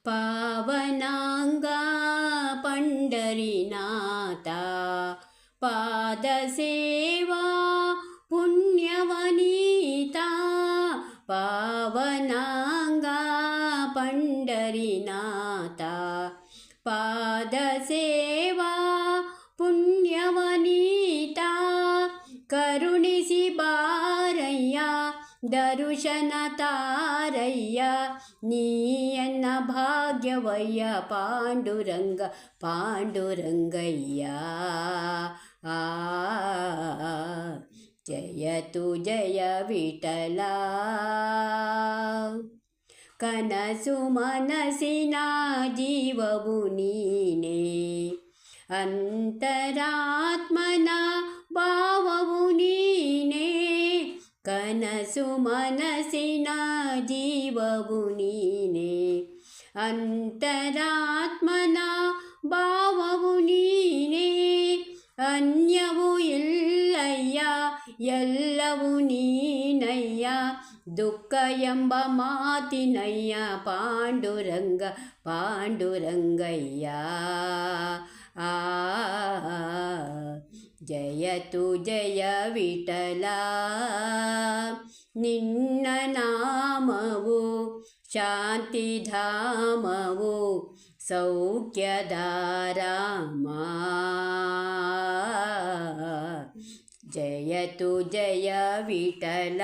पावनांगा पंढरीनाथ पादसेवा पुण्यवनीता पावनांगा पंढरीनाथ पादसेवा पुण्यवनीता करुणिसि बारಯ್ಯ ದರುಶನ ತಾರಯ್ಯ ನೀಯನ್ನ ಭಾಗ್ಯವಯ್ಯ ಪಾಂಡುರಂಗ ಪಾಂಡುರಂಗಯ್ಯ ಆ ಜಯತು ಜಯ ವಿಠಲ ಕನಸು ಮನಸ್ಸಿನ ಜೀವವು ನೀನೇ ಅಂತರಾತ್ಮನ ಭಾವವು ನೀನೇ ಕನಸು ಮನಸ್ಸಿನ ಜೀವವು ನೀನೇ ಅಂತರಾತ್ಮನ ಭಾವವು ನೀನೇ ಅನ್ಯವು ಇಲ್ಲಯ್ಯ ಎಲ್ಲವೂ ನೀನಯ್ಯ ದುಃಖ ಎಂಬ ಮಾತಿನಯ್ಯ ಪಾಂಡುರಂಗ ಪಾಂಡುರಂಗಯ್ಯ ಆ ಜಯತು ಜಯ ವಿಠಲ ನಿನ್ನ ನಾಮವು ಶಾಂತಿಧಾಮವು ಸೌಖ್ಯದಾರಾಮ ಜಯತು ಜಯ ವಿಠಲ